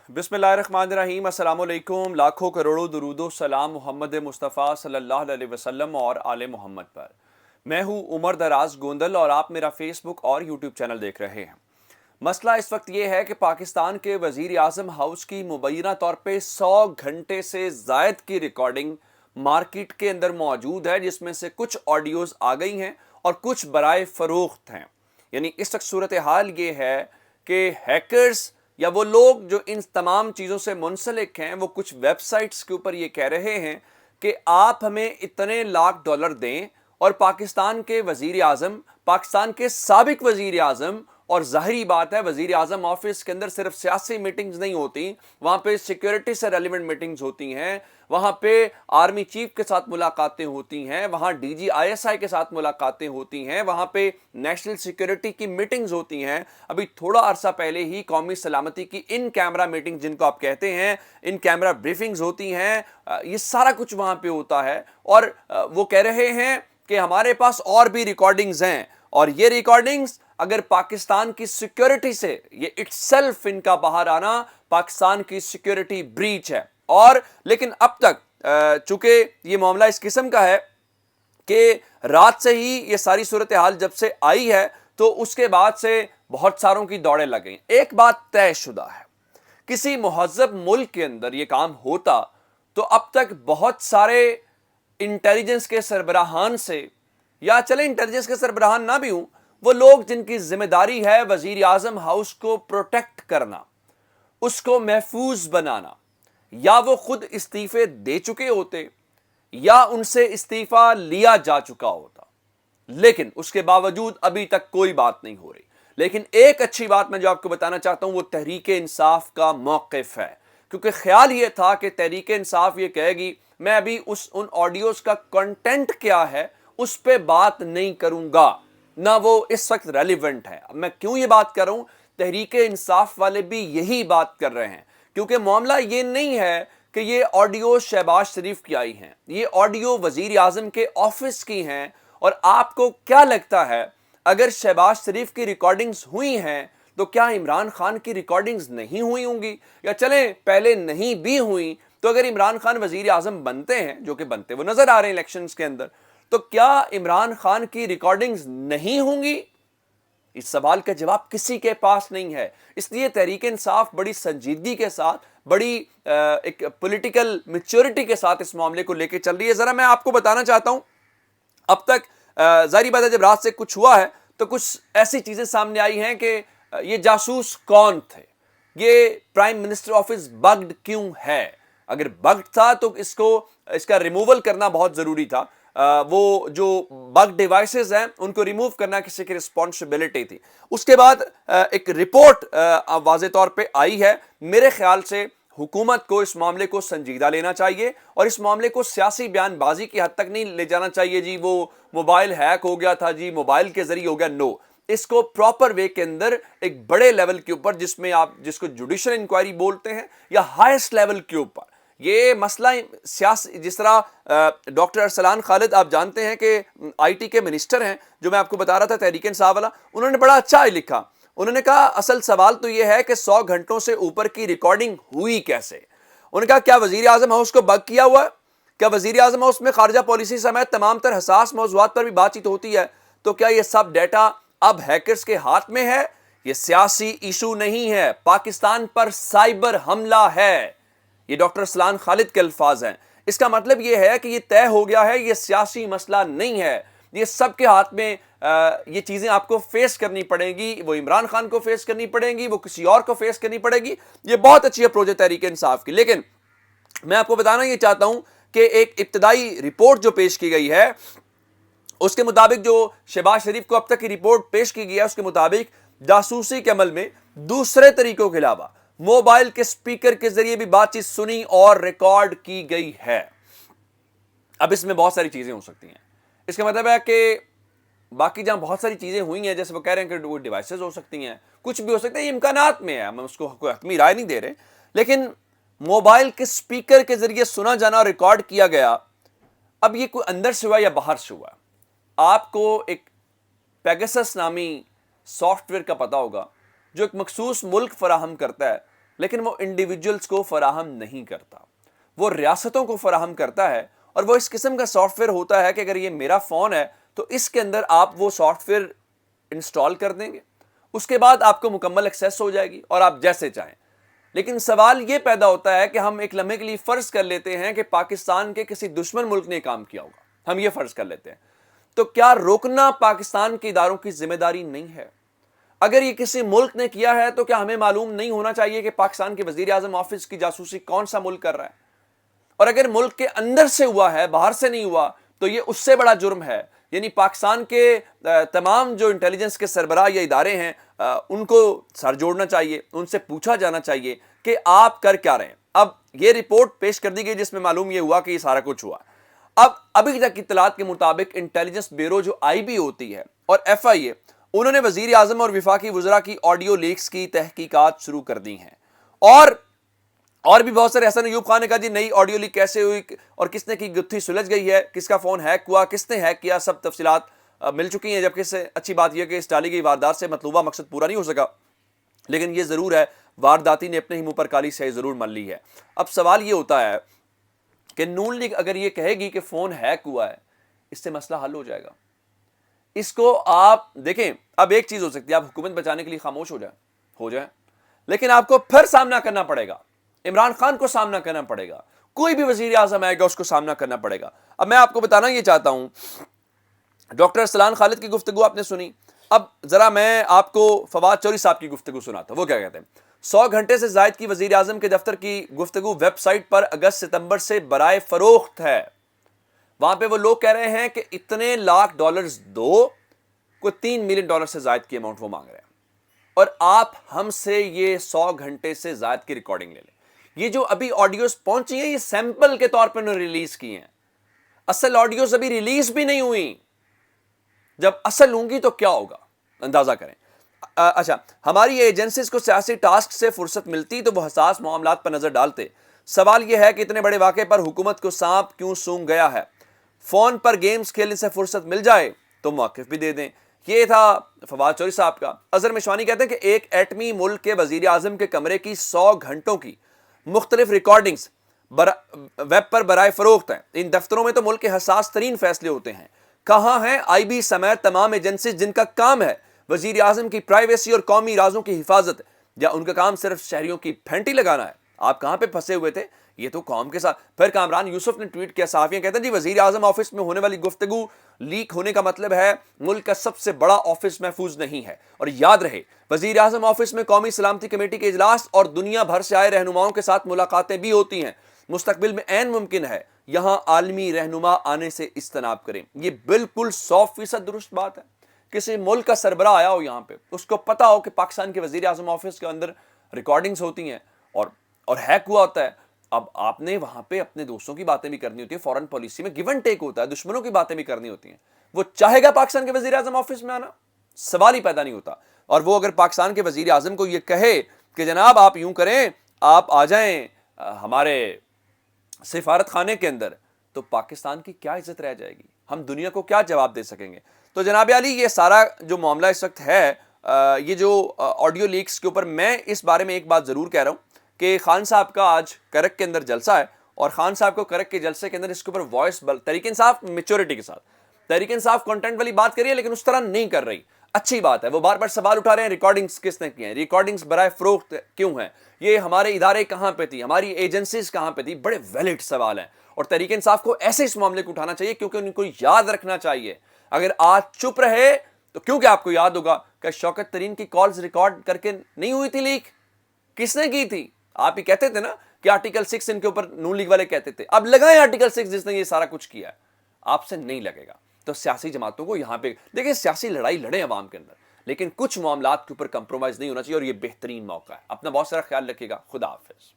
बिस्मिल्लाहिर्रहमानिर्रहीम, अस्सलाम वालेकुम। लाखों करोड़ों दुरूदो सलाम मोहम्मद मुस्तफ़ा सल्लल्लाहु अलैहि वसल्लम और आले मोहम्मद पर। मैं हूँ उमर दराज गोंदल और आप मेरा फेसबुक और यूट्यूब चैनल देख रहे हैं। मसला इस वक्त ये है कि पाकिस्तान के वज़ीर आज़म हाउस की मुबैना तौर पे 100 घंटे से ज़ायद की रिकॉर्डिंग मार्केट के अंदर मौजूद है, जिसमें से कुछ ऑडियोज़ आ गई हैं और कुछ बराए फ़रोख्त हैं। यानी इस वक्त सूरत हाल ये है कि हैकर्स या वो लोग जो इन तमाम चीज़ों से मुंसलिक हैं, वो कुछ वेबसाइट्स के ऊपर ये कह रहे हैं कि आप हमें इतने लाख डॉलर दें और पाकिस्तान के वज़ीर आज़म, पाकिस्तान के साबिक वज़ीर आज़म, और ज़ाहिरी बात है वज़ीर आज़म ऑफिस के अंदर सिर्फ सियासी मीटिंग्स नहीं होती, वहाँ पे सिक्योरिटी से रेलिवेंट मीटिंग्स होती हैं, वहाँ पे आर्मी चीफ के साथ मुलाकातें होती हैं, वहाँ DGISI के साथ मुलाकातें होती हैं, वहाँ पे नेशनल सिक्योरिटी की मीटिंग्स होती हैं। अभी थोड़ा अरसा पहले ही कौमी सलामती की इन कैमरा मीटिंग जिनको आप कहते हैं, इन कैमरा ब्रीफिंग्स होती हैं। ये सारा कुछ वहाँ पे होता है और वो कह रहे हैं कि हमारे पास और भी रिकॉर्डिंग्स हैं और ये रिकॉर्डिंग्स अगर पाकिस्तान की सिक्योरिटी से ये इटसेल्फ इनका बाहर आना पाकिस्तान की सिक्योरिटी ब्रीच है। और लेकिन अब तक चूंकि ये मामला इस किस्म का है कि रात से ही ये सारी सूरत हाल जब से आई है तो उसके बाद से बहुत सारों की दौड़ें लग गई। एक बात तयशुदा है, किसी मुहज़्ज़ब मुल्क के अंदर ये काम होता तो अब तक बहुत सारे इंटेलिजेंस के सरबराहान से, या चले इंटेलिजेंस के सरबराहान ना भी हूं, वो लोग जिनकी जिम्मेदारी है वजीर आजम हाउस को प्रोटेक्ट करना, उसको महफूज बनाना, या वो खुद इस्तीफे दे चुके होते या उनसे इस्तीफा लिया जा चुका होता। लेकिन उसके बावजूद अभी तक कोई बात नहीं हो रही। लेकिन एक अच्छी बात मैं जो आपको बताना चाहता हूं वो तहरीक इंसाफ का मौक़िफ़ है, क्योंकि ख्याल ये था कि तहरीक इंसाफ ये कहेगी मैं अभी उन ऑडियोज का कंटेंट क्या है उस पर बात नहीं करूंगा, ना वो इस वक्त रेलिवेंट है। अब मैं क्यों ये बात कर रहा हूं, तहरीक इंसाफ वाले भी यही बात कर रहे हैं, क्योंकि मामला ये नहीं है कि ये ऑडियो शहबाज शरीफ की आई हैं, ये ऑडियो वजीर आजम के ऑफिस की हैं। और आपको क्या लगता है अगर शहबाज शरीफ की रिकॉर्डिंग्स हुई हैं तो क्या इमरान खान की रिकॉर्डिंग्स नहीं हुई होंगी? या चलें पहले नहीं भी हुई तो अगर इमरान खान वजीर आजम बनते हैं, जो कि बनते वो नजर आ रहे हैं इलेक्शंस के अंदर, तो क्या इमरान खान की रिकॉर्डिंग्स नहीं होंगी? इस सवाल का जवाब किसी के पास नहीं है। इसलिए तहरीक इंसाफ बड़ी संजीदगी के साथ, बड़ी एक पॉलिटिकल मैच्योरिटी के साथ इस मामले को लेकर चल रही है। जरा मैं आपको बताना चाहता हूं, अब तक जाहिर बात है जब रात से कुछ हुआ है तो कुछ ऐसी चीजें सामने आई हैं कि ये जासूस कौन थे, ये प्राइम मिनिस्टर ऑफिस बग्ड क्यों है? अगर बग्ड था तो इसका रिमूवल करना बहुत जरूरी था। वो जो बग डिवाइसेस हैं उनको रिमूव करना किसी की रिस्पॉन्सिबिलिटी थी। उसके बाद एक रिपोर्ट वाज़े तौर पे आई है। मेरे ख्याल से हुकूमत को इस मामले को संजीदा लेना चाहिए और इस मामले को सियासी बयानबाजी की हद तक नहीं ले जाना चाहिए। जी वो मोबाइल हैक हो गया था, जी मोबाइल के जरिए हो गया, नो। इसको प्रॉपर वे के अंदर एक बड़े लेवल के ऊपर, जिसमें आप जिसको जुडिशल इंक्वायरी बोलते हैं, या हाईएस्ट लेवल के ऊपर ये मसला सियासी, जिस तरह डॉक्टर अरसलान खालिद आप जानते हैं कि IT के मिनिस्टर हैं, जो मैं आपको बता रहा था तहरीक इंसाफ वाला, उन्होंने बड़ा अच्छा लिखा। उन्होंने कहा असल सवाल तो ये है कि 100 घंटों से ऊपर की रिकॉर्डिंग हुई कैसे। उन्होंने कहा क्या वजीर आजम हाउस को बग किया हुआ है? क्या वजीर आजम हाउस में खारजा पॉलिसी समेत तमाम तर हसास मौज़ूआत पर भी बातचीत होती है? तो क्या ये सब डेटा अब हैकर्स के हाथ में है? ये सियासी इशू नहीं है, पाकिस्तान पर साइबर हमला है। ये डॉक्टर अरसलान खालिद के अल्फाज हैं। इसका मतलब ये है कि ये तय हो गया है, ये सियासी मसला नहीं है, ये सबके हाथ में ये चीजें आपको फेस करनी पड़ेंगी। वो इमरान खान को फेस करनी पड़ेंगी, वो किसी और को फेस करनी पड़ेगी। ये बहुत अच्छी अप्रोच है तहरीक इंसाफ की। लेकिन मैं आपको बताना ये चाहता हूं कि एक इब्तदाई रिपोर्ट जो पेश की गई है उसके मुताबिक, जो शहबाज शरीफ को अब तक की रिपोर्ट पेश की गई है उसके मुताबिक जासूसी के अमल में दूसरे तरीकों के अलावा मोबाइल के स्पीकर के जरिए भी बातचीत सुनी और रिकॉर्ड की गई है। अब इसमें बहुत सारी चीजें हो सकती हैं। इसका मतलब है कि बाकी जहां बहुत सारी चीजें हुई हैं, जैसे वो कह रहे हैं कि वो डिवाइसेस हो सकती हैं, कुछ भी हो सकता है, ये इम्कानात में है, हम उसको कोई हतमी राय नहीं दे रहे। लेकिन मोबाइल के स्पीकर के जरिए सुना जाना और रिकॉर्ड किया गया, अब ये कोई अंदर से हुआ या बाहर से हुआ? आपको एक पेगासस नामी सॉफ्टवेयर का पता होगा जो एक मखसूस मुल्क फराहम करता है لیکن وہ انڈیویجولز کو فراہم نہیں کرتا، وہ ریاستوں کو فراہم کرتا ہے، اور وہ اس قسم کا سافٹ ویئر ہوتا ہے کہ اگر یہ میرا فون ہے تو اس کے اندر آپ وہ سافٹ ویئر انسٹال کر دیں گے، اس کے بعد آپ کو مکمل ایکسیس ہو جائے گی اور آپ جیسے چاہیں۔ لیکن سوال یہ پیدا ہوتا ہے کہ ہم ایک لمحے کے لیے فرض کر لیتے ہیں کہ پاکستان کے کسی دشمن ملک نے کام کیا ہوگا، ہم یہ فرض کر لیتے ہیں، تو کیا روکنا پاکستان کے اداروں کی ذمہ داری نہیں ہے؟ اگر یہ کسی ملک نے کیا ہے تو کیا ہمیں معلوم نہیں ہونا چاہیے کہ پاکستان کے وزیر اعظم آفس کی جاسوسی کون سا ملک کر رہا ہے؟ اور اگر ملک کے اندر سے ہوا ہے، باہر سے نہیں ہوا، تو یہ اس سے بڑا جرم ہے۔ یعنی پاکستان کے تمام جو انٹیلیجنس کے سربراہ یا ادارے ہیں ان کو سر جوڑنا چاہیے، ان سے پوچھا جانا چاہیے کہ آپ کر کیا رہے ہیں۔ اب یہ رپورٹ پیش کر دی گئی جس میں معلوم یہ ہوا کہ یہ سارا کچھ ہوا۔ اب ابھی تک کی اطلاعات کے مطابق انٹیلیجنس بیورو جو آئی بی ہوتی ہے اور ایف آئی اے، انہوں نے وزیر اعظم اور وفاقی وزراء کی آڈیو لیکس کی تحقیقات شروع کر دی ہیں، اور بھی بہت سارے حسن ایوب خان نے کہا جی نئی آڈیو لیک کیسے ہوئی اور کس نے کی گتھی سلجھ گئی ہے، کس کا فون ہیک ہوا، کس نے ہیک کیا، سب تفصیلات مل چکی ہیں، جبکہ اس سے اچھی بات یہ کہ اس ڈالی گئی واردات سے مطلوبہ مقصد پورا نہیں ہو سکا، لیکن یہ ضرور ہے وارداتی نے اپنے ہی منہ پر کالی سیاہی ضرور مل لی ہے۔ اب سوال یہ ہوتا ہے کہ نون لیگ اگر یہ کہے گی کہ فون ہیک ہوا ہے، اس سے مسئلہ حل ہو جائے گا۔ اس کو آپ دیکھیں، اب ایک چیز ہو سکتی ہے، آپ حکومت بچانے کے لیے خاموش ہو جائیں، لیکن آپ کو پھر سامنا کرنا پڑے گا، عمران خان کو سامنا کرنا پڑے گا، کوئی بھی وزیر اعظم آئے گا اس کو سامنا کرنا پڑے گا۔ اب میں آپ کو بتانا یہ چاہتا ہوں، ڈاکٹر ارسلان خالد کی گفتگو آپ نے سنی، اب ذرا میں آپ کو فواد چوری صاحب کی گفتگو سناتا ہوں۔ وہ کیا کہتے ہیں؟ 100 گھنٹے سے زائد کی وزیر اعظم کے دفتر کی گفتگو ویب سائٹ پر اگست ستمبر سے برائے فروخت ہے۔ وہاں پہ وہ لوگ کہہ رہے ہیں کہ اتنے لاکھ ڈالرز دو، کوئی $3 ملین سے زائد کی اماؤنٹ وہ مانگ رہے ہیں، اور آپ ہم سے یہ 100 گھنٹے سے زائد کی ریکارڈنگ لے لیں۔ یہ جو ابھی آڈیوز پہنچی ہیں یہ سیمپل کے طور پر انہوں نے ریلیز کی ہیں، اصل آڈیوز ابھی ریلیز بھی نہیں ہوئی، جب اصل ہوں گی تو کیا ہوگا اندازہ کریں۔ اچھا، ہماری ایجنسیز کو سیاسی ٹاسک سے فرصت ملتی تو وہ حساس معاملات پر نظر ڈالتے۔ سوال یہ ہے کہ اتنے بڑے واقعے پر حکومت کو سانپ کیوں سونگ گیا ہے؟ فون پر گیمز کھیلنے سے فرصت مل جائے تو موقف بھی دے دیں۔ یہ تھا فواد چوری صاحب کا۔ اظہر مشوانی کہتے ہیں کہ ایک ایٹمی ملک کے وزیر اعظم کے کمرے کی 100 گھنٹوں کی مختلف ریکارڈنگز ویب پر برائے فروخت ہیں۔ ان دفتروں میں تو ملک کے حساس ترین فیصلے ہوتے ہیں۔ کہاں ہیں آئی بی سمیت تمام ایجنسیز جن کا کام ہے وزیر اعظم کی پرائیویسی اور قومی رازوں کی حفاظت، یا ان کا کام صرف شہریوں کی پھینٹی لگانا ہے؟ آپ کہاں پہ پھنسے ہوئے تھے؟ یہ تو قوم کے ساتھ۔ پھر کامران یوسف نے ٹویٹ کیا، صحافیاں کہتے ہیں جی وزیر اعظم آفس میں ہونے والی گفتگو لیک ہونے کا مطلب ہے ملک کا سب سے بڑا آفس محفوظ نہیں ہے، اور یاد رہے وزیر اعظم آفس میں قومی سلامتی کمیٹی کے اجلاس اور دنیا بھر سے آئے رہنماؤں کے ساتھ ملاقاتیں بھی ہوتی ہیں۔ مستقبل میں عین ممکن ہے یہاں عالمی رہنما آنے سے اجتناب کریں۔ یہ بالکل 100% درست بات ہے۔ کسی ملک کا سربراہ آیا ہو یہاں پہ، اس کو پتا ہو کہ پاکستان کے وزیر اعظم آفس کے اندر ریکارڈنگز ہوتی ہیں اور ہیک ہوا ہوتا ہے، اب آپ نے وہاں پہ اپنے دوستوں کی باتیں بھی کرنی ہوتی ہیں، فورن پالیسی میں گیو اینڈ ٹیک ہوتا ہے، دشمنوں کی باتیں بھی کرنی ہوتی ہیں۔ وہ چاہے گا پاکستان کے وزیر اعظم آفس میں آنا؟ سوال ہی پیدا نہیں ہوتا۔ اور وہ اگر پاکستان کے وزیر اعظم کو یہ کہے کہ جناب آپ یوں کریں، آپ آ جائیں ہمارے سفارت خانے کے اندر، تو پاکستان کی کیا عزت رہ جائے گی؟ ہم دنیا کو کیا جواب دے سکیں گے؟ تو جناب علی، یہ سارا جو معاملہ اس وقت ہے، یہ جو آڈیو لیکس کے اوپر، میں اس بارے میں ایک بات ضرور کہہ رہا ہوں کہ خان صاحب کا آج کرک کے اندر جلسہ ہے، اور خان صاحب کو کرک کے جلسے کے اندر اس کے اوپر وائس تحریک انصاف میچورٹی کے ساتھ، تحریک انصاف کنٹینٹ والی بات کریے لیکن اس طرح نہیں کر رہی، اچھی بات ہے۔ وہ بار بار سوال اٹھا رہے ہیں ریکارڈنگز کس نے کی ہیں، ریکارڈنگز برائے فروخت کیوں ہیں، یہ ہمارے ادارے کہاں پہ تھی، ہماری ایجنسیز کہاں پہ تھی، بڑے ویلڈ سوال ہیں، اور تحریک انصاف کو ایسے اس معاملے کو اٹھانا چاہیے کیونکہ ان کو یاد رکھنا چاہیے۔ اگر آج چپ رہے تو کیونکہ آپ کو یاد ہوگا کہ شوکت ترین کی کالز ریکارڈ کر کے نہیں ہوئی تھی لیک، کس نے کی تھی؟ آپ ہی کہتے تھے نا کہ آرٹیکل 6 ان کے اوپر نون لیگ والے کہتے تھے، اب لگائیں آرٹیکل 6 جس نے یہ سارا کچھ کیا ہے، آپ سے نہیں لگے گا۔ تو سیاسی جماعتوں کو یہاں پہ دیکھیں، سیاسی لڑائی لڑیں عوام کے اندر، لیکن کچھ معاملات کے اوپر کمپرومائز نہیں ہونا چاہیے، اور یہ بہترین موقع ہے۔ اپنا بہت سارا خیال رکھیے گا۔ خدا حافظ۔